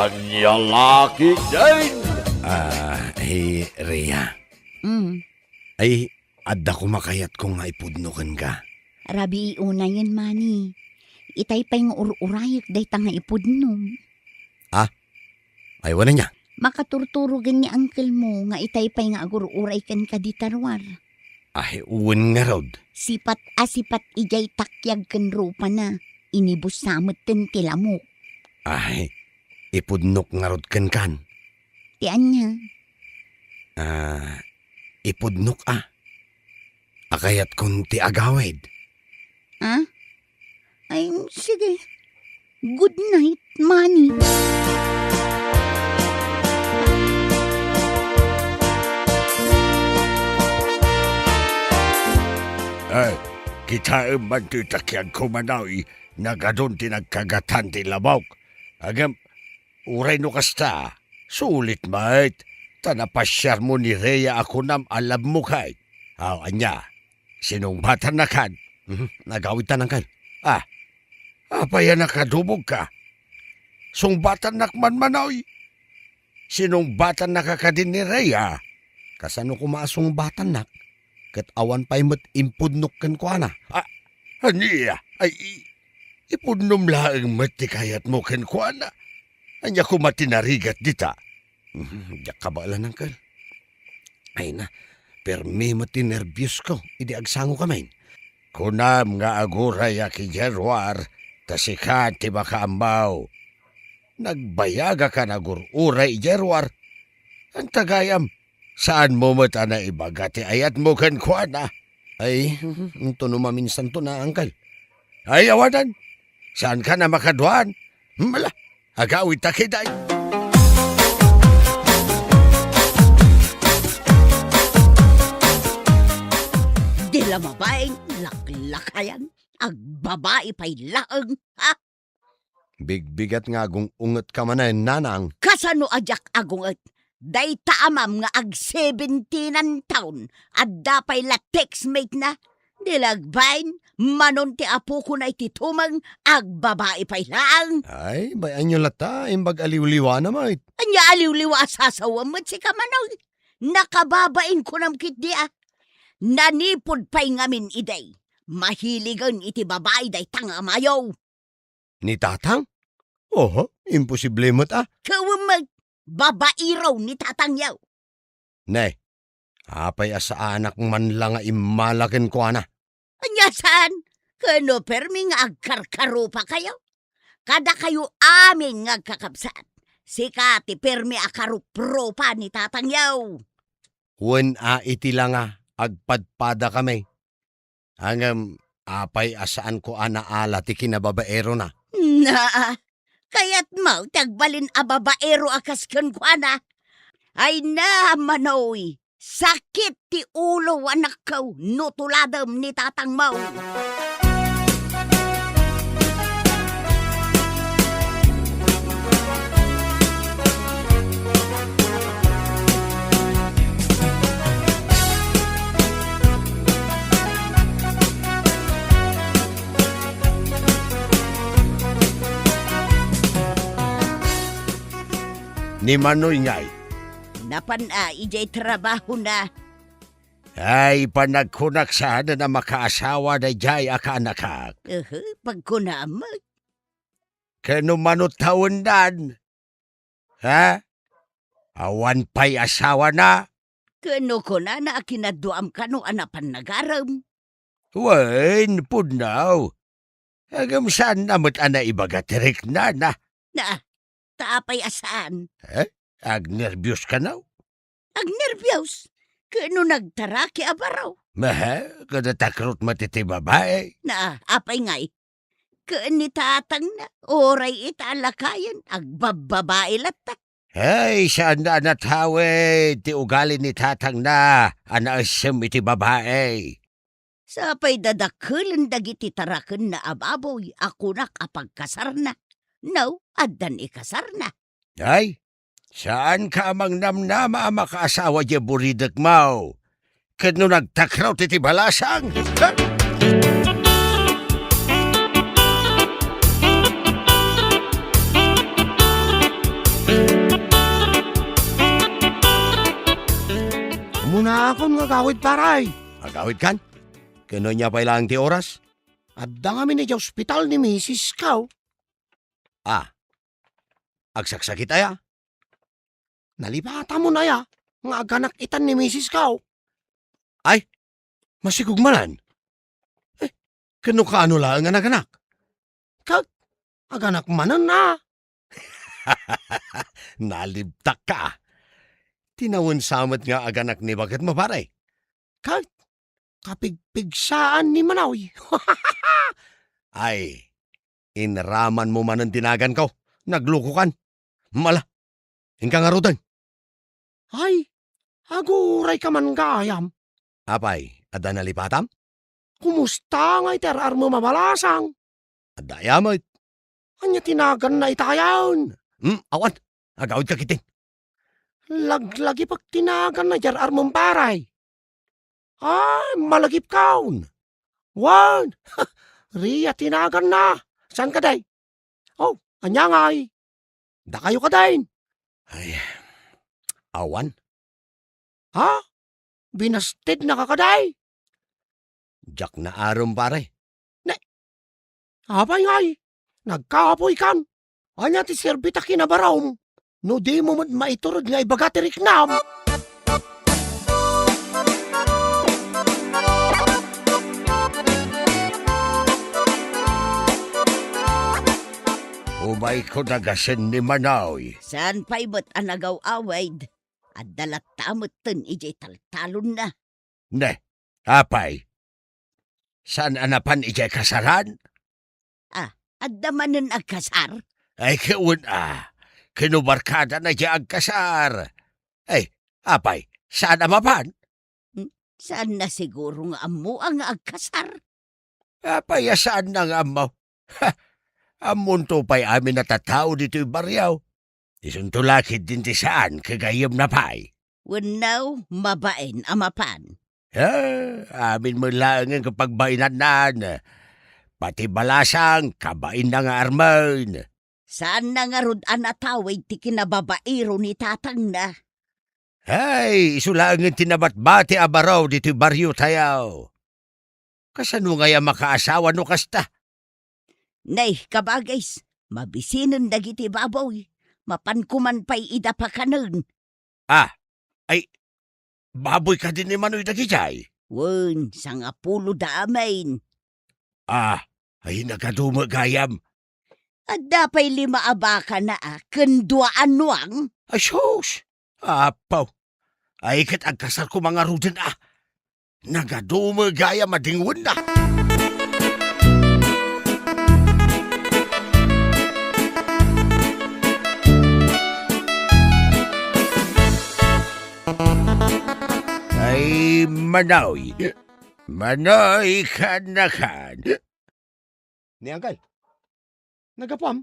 Anyang laki din. Hey, Rhea. Ay, adda ko makayat kung nga ipudnukan ka. Rabi una yan, Mani. Itay pa yung urayok day tanga ipudnom. Ay, wala niya. Makaturturugan ni uncle mo nga itay pa nga agur-uray kan kaditarwar. Ay, uwan nga rod. Sipat ijay takyag kan rupa na. Inibus samot ten tilamok. Ay, ipudnok nga rod kan. Tiyan niya. Ipudnok Akayat kong ti agawid. Ha? Ay, sige. Good night, Manny. Kita man ti takyag kumanaw nagadon ti nagkagatan ti labawk. Agam, uray no kasta, sulit mait. Tanapasyar mo ni Rhea ako nam alam mo kay. Anya, sinong bata na kan? Nagawid tanang kan. Apaya nakadubog ka. Sung bata nakman manaw. Sinong bata nakakadin ni Rhea? Kasano kumasong batan nak? Kat awan pa'y mat impudnok kan ko Aniya, ay ipudnom laang mati kayat mo kan ko Anya ko matinarigat dita. Diyak kabalan ng kal. Ay na, permi mati nervyos ko. Idi agsango kamain. Kunam nga aguray aki Jerwar, tasikat ti baka ambaw. Nagbayaga ka nagururay Jerwar. Ang tagayam, saan mo mata na ibagati ayat mo kan kuana? Ay, ito maminsan to na, angkal. Ay, awanan. Saan ka na makaduan? Mala, agawit takiday. Dila mabaeng laklakayan. Agbabae pa'y laang, ha? Bigbigat nga agong unget ka man nanang. Kasano ajak agunget? Day taamam nga ag 17 ang taon at dapay latex mate na. Dilagbain, manon ti apo ko na ititumang agbabae pa'y laang. Ay, bayan nyo lata, imbag aliw-liwa na mait. Anya aliw-liwa asasawam mo si kamanaw. Nakababain ko nam kit di Nanipod pa'y ngamin iday. Mahiligan iti babae day tanga mayaw. Ni tatang? Oho, imposible mo't Kawamag, babae raw ni tatangyaw. Ne, apay asa anak man lang nga imalakin ko ana. Anya saan? Kano permi nga agkarkaro pa kayo? Kada kayo amin nga kakabsat. Sikati permi akarupro pa ni tatangyaw. Wen iti lang agpadpada kami. Hangam, apay asaan ko ala ti kinababaero na. Na, kaya't mau tagbalin a babaero akas kan ko ana. Ay na, manoy, sakit ti ulo anak ko, nutuladam ni tatang mau. Ni Manoy ngay. Ijay trabaho na. Ay, panagkunak sana na makaasawa na jay akanakak. Pagkunamag. Kano manot taon dan? Ha? Awan pa'y asawa na? Kano ko na akinaduam kano anapan nagaram. Wen, punaw. Agam saan namot ana ibagatirik na. Na, taapay asaan. Ag nervyos ka na? Ag nervyos. Kano nagtaraki abaraw. Maha, kada takrot matiti babae. Na, apay ngay. Kani tatang na, oray italakayan, agbababae lata. Ay, saan na natawe, ti ugali ni tatang na, anaasam iti babae. Sapay dadakulan dagiti tarakan na ababoy, ako na kapagkasar na. No, adan ikasar na. Ay, saan ka amang namnama makaasawa di buridag mau? Kano nagtakraw titi balasang? na akong nga gawid paray. Agawid kan? Kano niya pa ilang ti oras? Adda nga ni ospital ni Mrs. Cow. Agsaksakit aya. Nalipata mo na ya, nga aganak itan ni Mrs. Cow. Ay, masigugmanan. Kano ka ano lang nga naganak? Kag, aganak manan na. Nalibtak ka. Tinawon samot nga aganak ni bakit maparay. Kag, kapigpigsaan ni Manawi. Ay, inraman mo man ang tinagan ko. Nagluko kan. Mala, ingka nga rudan. Ay, aguray ka man gayam. Apay, ada nalipatam? Kumusta nga iterar mo mabalasang? Ada yamot. Anya tinagan na itayawn. Awan, agawid ka kitin. Laglagi pag tinagan na jarar mong paray. Ay, malagip kaun. Wan, Ria tinagan na. San ka day? Oh, anya ngay. Da kayo ka dahin. Ay, awan. Ha? Binasted na kakaday. Jak na arom pare. Abay ngay. Nagkaapoy kan. Anya ti serbita kinabarawm. No di mo maiturod nga ibagatirik nam. Umay ko nagasin ni Manawi. Saan pa'y ba't anagaw-awayd? At dalat tamot ten ijay taltalon na. Ne, apay. Saan anapan ijay kasaran? At damanan agkasar? Ay kiun kinubarkada na ijay agkasar. Ay, apay, saan amapan? Saan na siguro nga amo ang agkasar? Apay, saan na nga mo? Amon to pa'y amin natatao dito'y baryaw. Isuntulakid din ti saan kagayam na pa'y. Wanaw, mabain amapan. Amin mo lang ang kapagbainan. Pati balasang, kabain na nga arman. Saan na nga rod anatawid ti kinababairo ni tatang na? Ay, isulangan tinabat-bati abaraw dito'y baryo tayaw. Kasano nga ya makaasawa no kasta? Nay, kabagays, mabisinan dagiti babaw. Mapankuman pa'y ida pa kanon. Baboy ka din ni Manoy Dagijay. Wen, sangapulo damain. Ay nagadumagayam. At dapay 5 abaka na kenduaan nuang. Asyos! Apaw! Ay kat agkasar ko mga rudin Nagadumagayam madingwan na. Ay Manoy. Manoy ka na kan. Ni Angkal. Nagapam.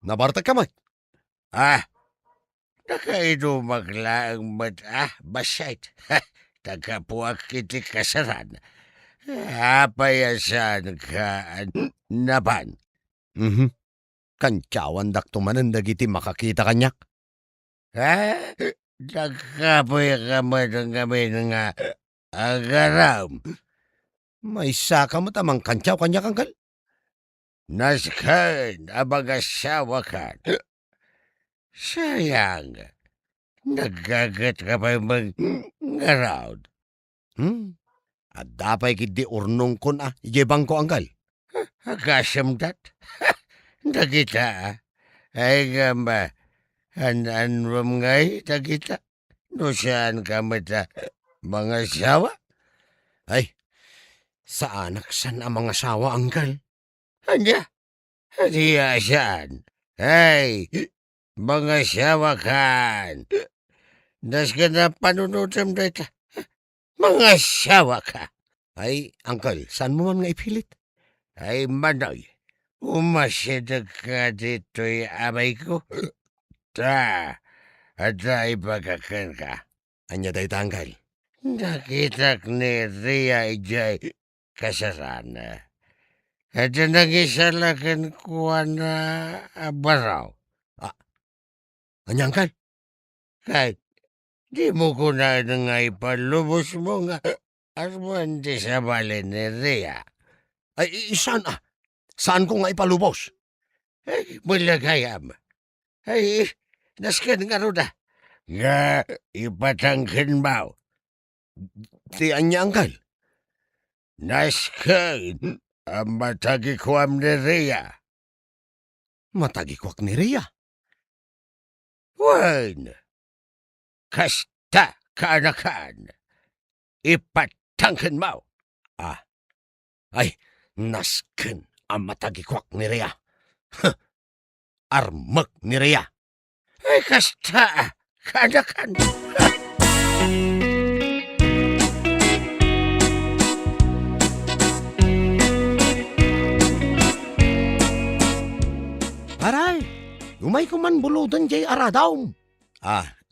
Nabartag ka man. Nakaido maglaang basyait. Tagapuak kiti kasaran. Apayasan ka napan. Kantsawan dakto manan dagiti makakita kanyak. Nagkapoy ka man ngamin nga agaram. May saka mo tamang kantsaw kanyak, Angkal. Naskan abag-asawa ka. Sayang. Nagagat ka pa mag-around. At dapay kidi urnong kun ijebang ko, Angkal. Akasam dat. Nagita ay gamba. Ananrom ngay nagita. No saan ka mata mga sawa? Ay, sa anak san ang mga sawa, Angkal? Anya? Diya saan? Ay, mga sawa kan. Das ka na panunutam dito. Mga sawa ka. Ay, Angkal, saan mo man nga ipilit? Ay, Manoy, umasidag ka dito'y amay ko. At ay pagkakan ka. Anya day Angkal. Nakitak ni Ria ijay kasarana. At nagisalakan ko na baraw. Anya, Angkal? Kahit Di mo ko na nga ipalubos mo nga aswan di sa balineria. Saan Saan ko nga ipalubos? Ay, mulagayam. Ay, nasken nga ruda. Nga, ipatangkin mo. Tiyan niya, Uncle. Nasken, ang matagi ko amneria. Matagikwak ni Rhea. Wan, kasta kaanakan. Ipatangkin mo. Nasken ang matagikwak ni Rhea. Armak ni Rhea. Ay, kasta kaanakan. Paray, umay ko man buludan jay aradaw.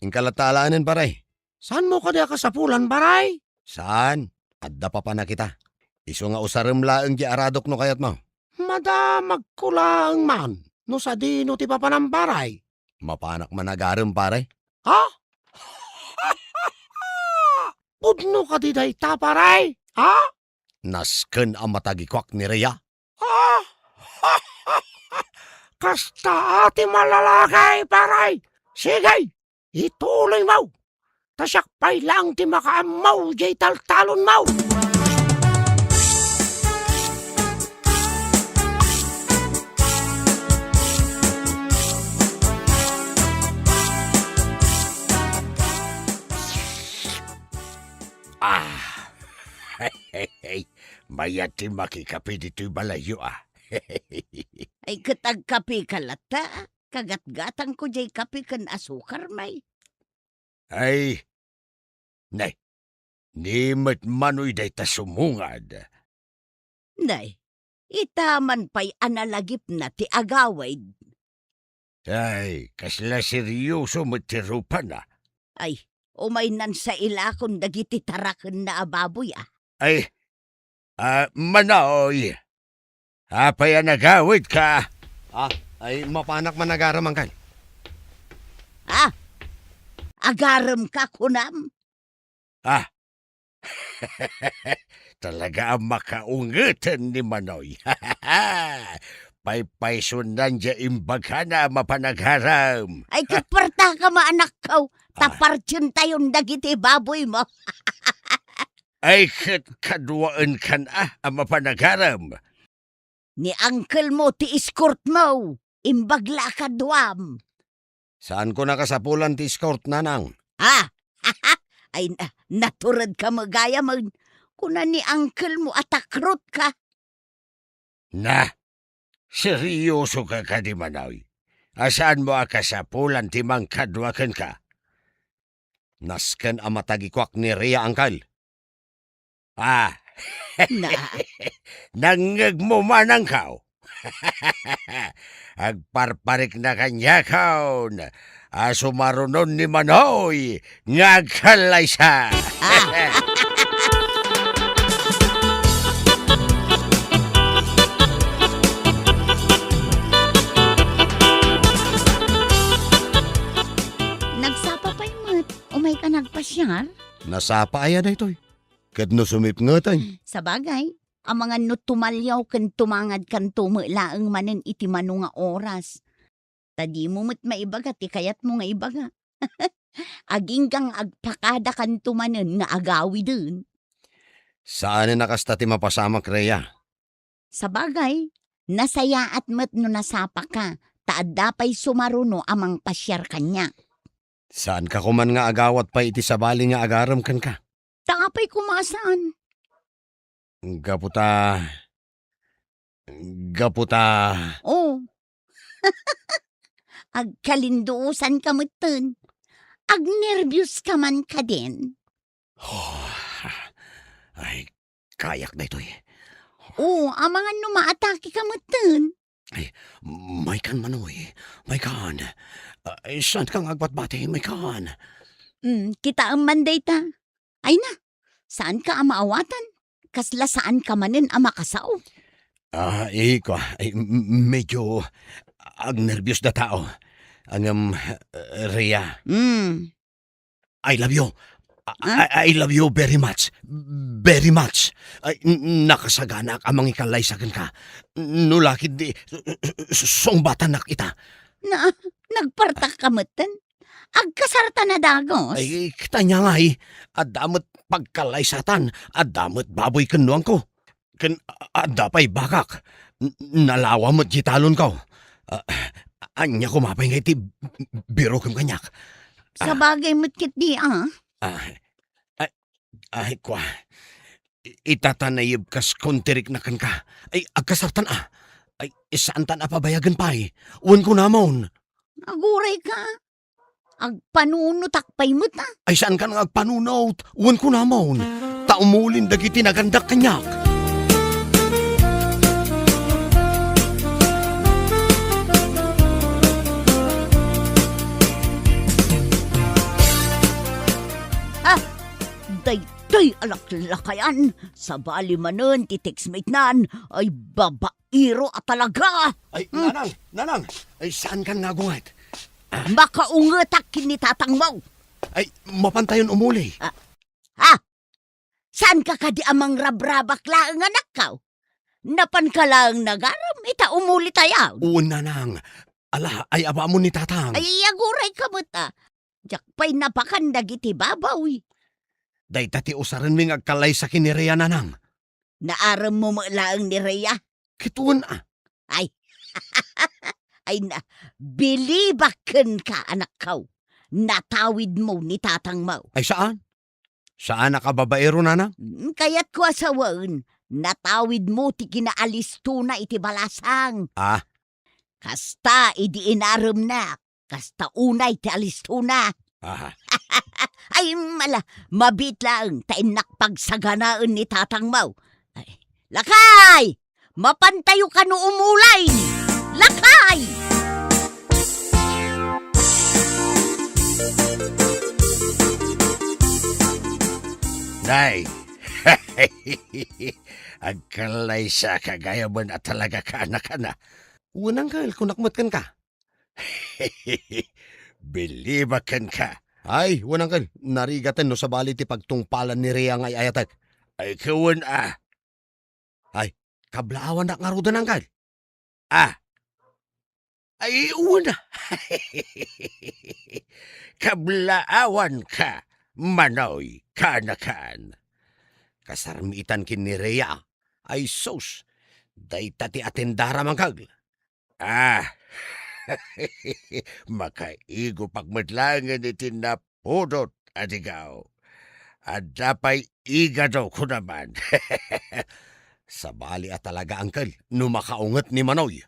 Inkalataanan, paray. Saan mo ka ka sa pulan, paray? Saan? Adda pa na kita. Iso nga usarim laeng jay aradok no kayat mo. Madamag ko lang man. No sa dino ti papanang paray. Mapanak man agarim, paray. Ha? Pudno ka di day ta, paray? Ha? Nasken ang matagikwak ni Rhea. Kasta ati malalakay, paray. Sige, ituloy mo. Tasyakpay lang ti makaamaw jay taltalon mo. Hey, mayati makikapi dito'y balayo Ay katagkapi kalata. Kagat-gatang ko jay kapi kan asukar may. Ay, nay, nimit manoy day ta sumungad. Nay, itaman pa'y analagip na ti agaway. Ay, kasla seryoso mo tirupan Ay, umay nan sa ilakon dagiti taraken na ababoy Ay, manaoy. Apay nagawid ka. Ay mapanak man nagaram, Uncle. Agaram ka kunam. Talaga ang makaungitan ni Manoy. Paypaysunan dya imbagha na mapanagharam. Ay katparta ka maanak kaw. Tapartyon tayon dagiti baboy mo. Ay kadwaan kan ang mapanagharam. Ni uncle mo ti escort mo. Imbagla ka duam. Saan ko nakasapulan ti escort, nanang? Ay naturad ka magaya man. Kuna ni uncle mo atakrot ka. Na, seryoso ka di Manoy. Asaan mo akasapulan ti mangkadwakan ka? Nasken ang matagikwak ni Rhea, Uncle. Na, Nangag mo manang kao. Agparparik na kanya kaon. Sumarunon ni Manoy. Ngagkalay siya. nagsapa pa'y mat. Umay ka nagpasyar. Nasapa ayan na ito'y. Kadno sumipngatan. Sa bagay, ang mga nutumalyaw kan tumangad kan tumulaang manen iti mano nga oras. Tadi mo mo't maibaga, ti kayat mo nga ibaga. Aging kang agpakada kan tumanen nga agawi dun. Saan na nakasta ti mapasamak, Rhea? Sa bagay, nasaya at mat no nasapa ka, taadda pa'y sumaruno amang pasyar kanya. Saan ka kuman nga agawat pa iti sabali nga agaram kan ka? Taapay kumasaan. Gaputa. Oh. Agkalinduusan ka mutin. Agnervyos ka man ka din. Ay, kayak na ito'y. Oo, ang mga numaatake ka mutin. May kan Manoy. May kan. Saan kang agbatbati? May kan. Kita ang manday ta. Ay na, saan ka ang maawatan? Kasla saan ka manin ang makasaw? Medyo agnervyos na tao. Rhea. I love you. I love you very much. Very much. Ay, nakasagana ang mga ikalay sa akin ka. Nulakid di, songbatan na kita. Nagpartak kamatan? Agkasarta na dagos? Ay, kita niya nga adamot pagkalay satan, adamot baboy kanuang ko. Adapay bakak, nalawa mo't jitalon ko. Anya kumapay nga iti biro kong kanyak. Sa bagay mo't kit di Ay, kwa. Itatanayib kas kontirik na kan ka. Ay, agkasartan Ay, isaan tan pabayagan pa Uwan ko namon. Aguray ka. Agpanunutak pa'y mo't Ay, saan ka nang agpanunot? Uwan ko namon. Taumulin dagiti nagandak kanyak. Daytoy alaklakayan. Sa bali manon ti textmate nan ay babairo at talaga. Ay, nanang. Ay, saan ka nga gungat? Makaungetak kinitatang mo. Ay, mapantayon umuli. Saan ka kadi amang rabrabak laang anak ka? Napan ka lang nagaram, ita umuli tayaw. Uwan, nanang. Ala, ay aba mo ni tatang. Ay, aguray ka mo Jakpay napakandag iti babaw. Day tati usaran ming agkalay sa kinireya, nanang. Naaram mo laang ni Rhea. Kituan Ay, ay na, bilibakan ka anak ka. Natawid mo ni tatang mo. Ay, saan? Saan nakababaero, nanang? Kaya't ko asawaan, natawid mo ti kinaalis na iti balasang. Kasta idi inaram na, kasta unay ti alis na. Ay mala, mabit lang tain nakpagsaganaan ni tatang mo. Ay, lakay! Mapantayo ka no umulay! Lakay! Nay, agkalay sa kagaya mo na talaga ka anak ka na. Unang kal, kung nakmatkan ka. Bilibakan ka. Ay, unang kal, narigatan no sa bali ti pagtungpalan ni Rhea ngay ayatak. Ay kawan Ay, kablaawan na ngarudan ang kal. Ay una. Kablaawan ka, manoy, kanakan. Kasarmitan kin ni Rhea. Ay sos, day tati atendara mang kag. Makaigo pagmadlangan iti napudot at ikaw. At dapay iga daw ko naman. Sa bali at talaga angkel, no makaungat ni Manoy.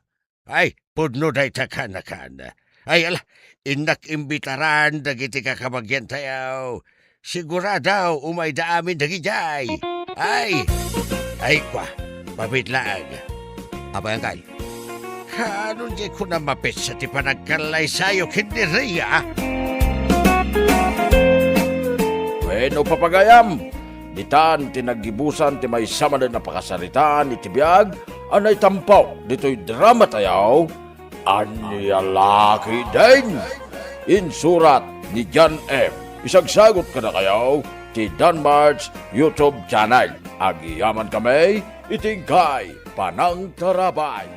Ay, pudno day takanakan. Ay ala, inak imbitaran dagiti kakabagyan tayaw. Siguradaw umay daamin dagijay. Ay kwa, pabitlaag. Apa yang kal? Kanon di ko na mapit sa ti panagkalay sayo kiniriya. Bueno, papagayam, ditan tinagibusan ti may sama na napakasaritaan iti biyag, anay tampaw, dito'y drama tayaw, anyalaki din. Insurat ni John M. Isagsagot ka na kayaw, ti Danmar's YouTube channel. Agiyaman kami, itingkay, panang tarabay.